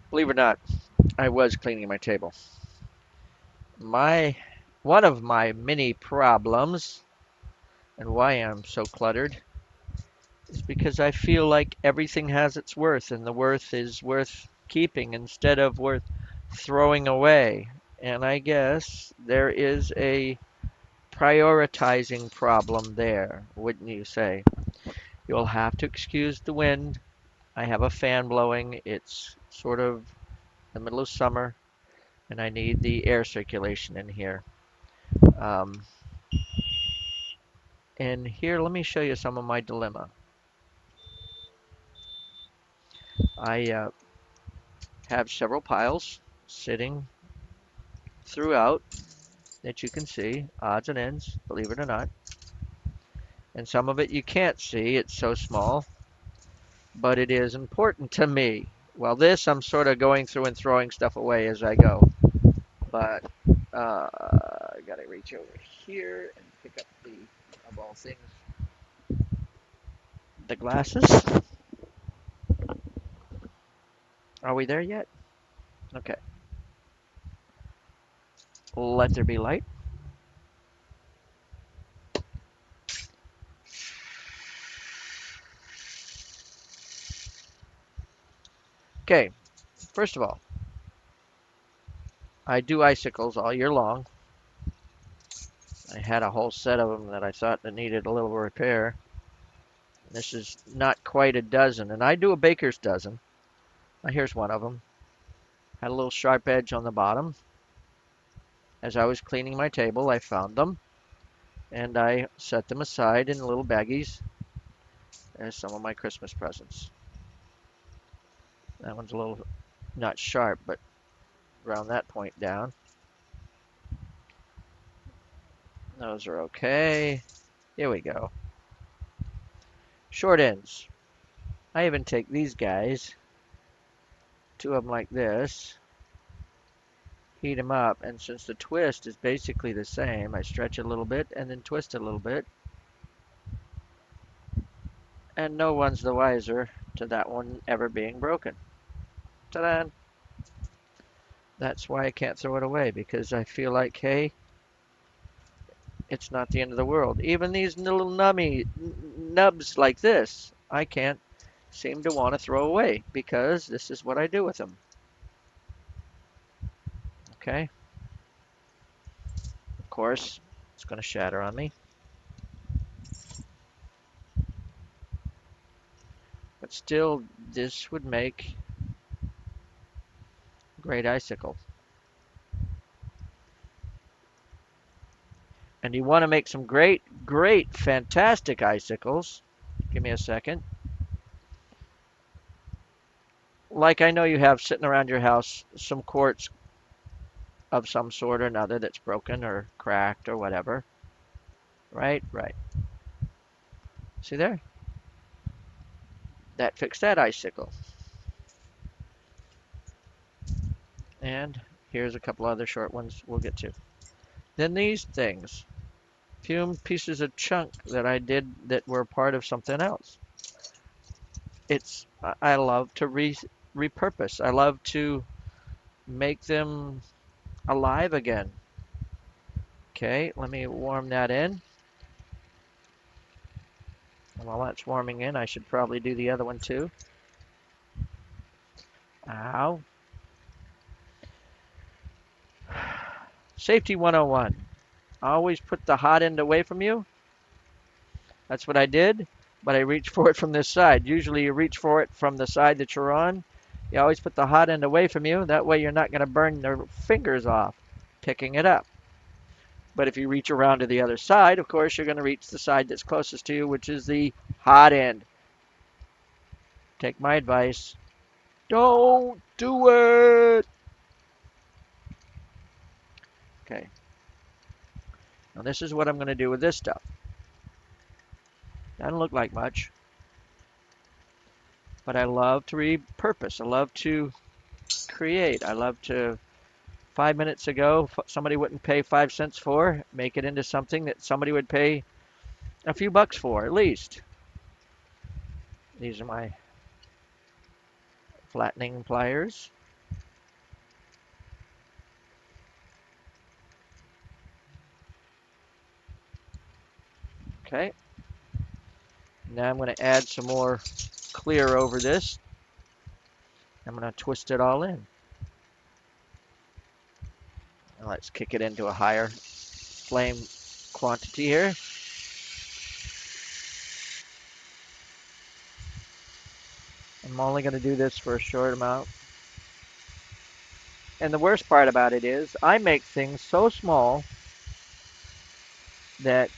Believe it or not, I was cleaning my table. My One of my many problems and why I'm so cluttered is because I feel like everything has its worth and the worth is worth keeping instead of worth throwing away. And I guess there is a prioritizing problem there, wouldn't you say? You'll have to excuse the wind. I have a fan blowing. It's sort of the middle of summer, and I need the air circulation in here. Um, and here, let me show you some of my dilemma. I have several piles sitting throughout that you can see, odds and ends, believe it or not. And some of it you can't see, it's so small, but it is important to me. Well, this I'm sort of going through and throwing stuff away as I go. But I gotta reach over here and pick up of all things, the glasses. Are we there yet? Okay. Let there be light. Okay, first of all, I do icicles all year long. I had a whole set of them that I thought that needed a little repair. This is not quite a dozen, and I do a baker's dozen. Now here's one of them. Had a little sharp edge on the bottom. As I was cleaning my table, I found them, and I set them aside in little baggies as some of my Christmas presents. That one's a little not sharp, but around that point down. Those are okay. Here we go. Short ends. I even take these guys, two of them like this, heat them up, and since the twist is basically the same, I stretch a little bit and then twist a little bit, and no one's the wiser to that one ever being broken. Ta-da! That's why I can't throw it away, because I feel like, hey, it's not the end of the world. Even these little nubs like this, I can't seem to want to throw away because this is what I do with them. Okay? Of course, it's going to shatter on me. But still, this would make a great icicle. And you want to make some great, great, fantastic icicles. Give me a second. Like I know you have sitting around your house some quartz of some sort or another that's broken or cracked or whatever. Right, right. See there? That fixed that icicle. And here's a couple other short ones we'll get to. Then these things. Few pieces of chunk that I did that were part of something else. I love to repurpose. I love to make them alive again. Okay, let me warm that in. And while that's warming in, I should probably do the other one too. Ow. Safety 101. Always put the hot end away from you. That's what I did, but I reached for it from this side. Usually you reach for it from the side that you're on. You always put the hot end away from you. That way you're not going to burn your fingers off picking it up. But if you reach around to the other side, of course, you're going to reach the side that's closest to you, which is the hot end. Take my advice. Don't do it. Okay. Now this is what I'm going to do with this stuff. Doesn't look like much, but I love to repurpose. I love to create. I love to 5 minutes ago, somebody wouldn't pay 5 cents for, make it into something that somebody would pay a few bucks for, at least. These are my flattening pliers. Okay. Now I'm going to add some more clear over this. I'm going to twist it all in. Now let's kick it into a higher flame quantity here. I'm only going to do this for a short amount. And the worst part about it is I make things so small that,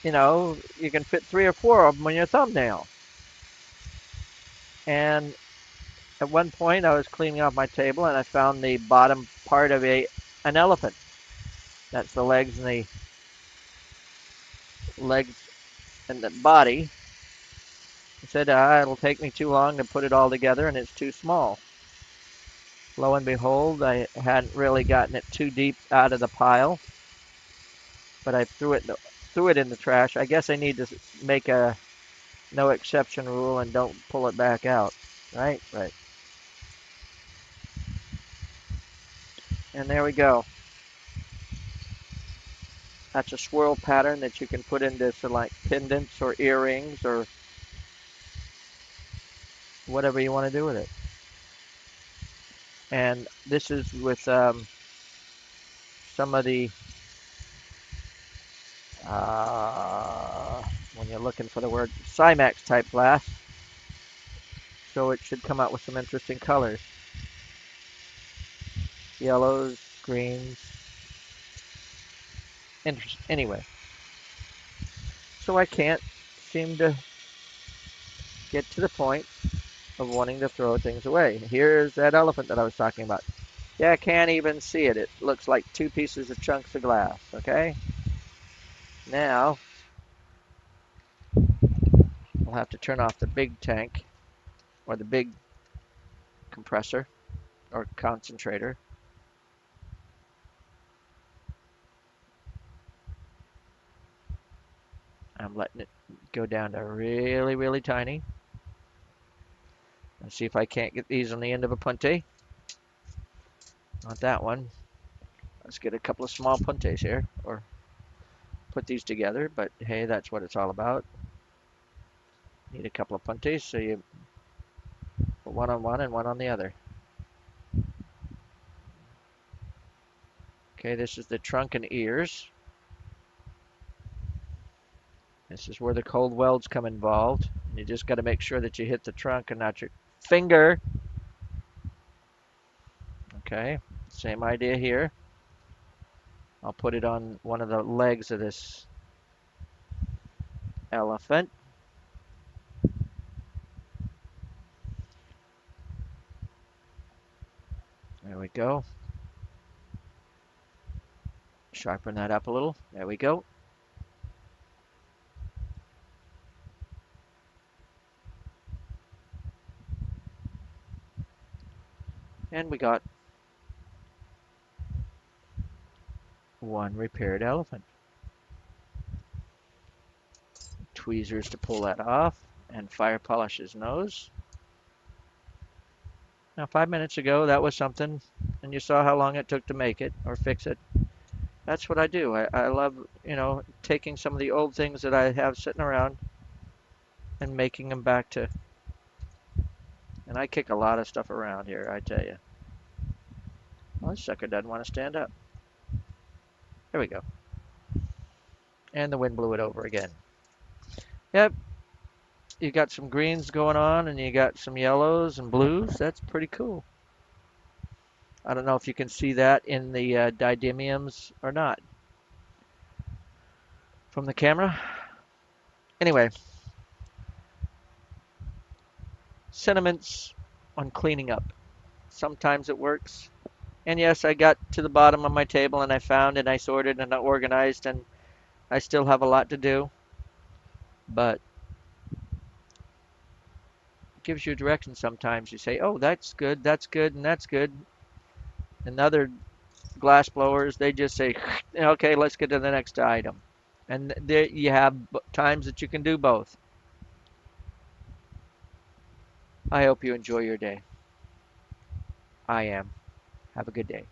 you know, you can fit 3 or 4 of them on your thumbnail. And at one point I was cleaning off my table and I found the bottom part of an elephant. That's the legs and the body. I said, it'll take me too long to put it all together and it's too small. Lo and behold, I hadn't really gotten it too deep out of the pile, but I threw it in the trash. I guess I need to make a no exception rule and don't pull it back out. Right? Right. And there we go. That's a swirl pattern that you can put into like pendants or earrings or whatever you want to do with it. And this is with some of the, when you're looking for the word, Cymax type glass. So it should come out with some interesting colors. Yellows, greens. Anyway, so I can't seem to get to the point of wanting to throw things away. Here's that elephant that I was talking about. Yeah, I can't even see it. It looks like 2 pieces of chunks of glass, okay? Now, we'll have to turn off the big tank, or the big compressor, or concentrator. I'm letting it go down to really, really tiny. Let's see if I can't get these on the end of a punte. Not that one. Let's get a couple of small puntes here, or put these together, but hey, that's what it's all about. Need a couple of puntes, so you put one on one and one on the other. Okay, this is the trunk and ears. This is where the cold welds come involved. You just got to make sure that you hit the trunk and not your finger. Okay, same idea here. I'll put it on one of the legs of this elephant. There we go. Sharpen that up a little. There we go. And we got one repaired elephant. Tweezers to pull that off, and fire polish his nose. Now, 5 minutes ago, that was something, and you saw how long it took to make it or fix it. That's what I do. I love, you know, taking some of the old things that I have sitting around and making them back to. And I kick a lot of stuff around here, I tell you. Well, this sucker doesn't want to stand up. There we go. And the wind blew it over again. Yep, you got some greens going on and you got some yellows and blues. That's pretty cool. I don't know if you can see that in the didymiums or not from the camera. Anyway, sentiments on cleaning up. Sometimes it works. And yes, I got to the bottom of my table and I found and I sorted and I organized and I still have a lot to do. But it gives you a direction sometimes. You say, oh, that's good, and that's good. And other glass blowers, they just say, okay, let's get to the next item. And there you have times that you can do both. I hope you enjoy your day. I am. Have a good day.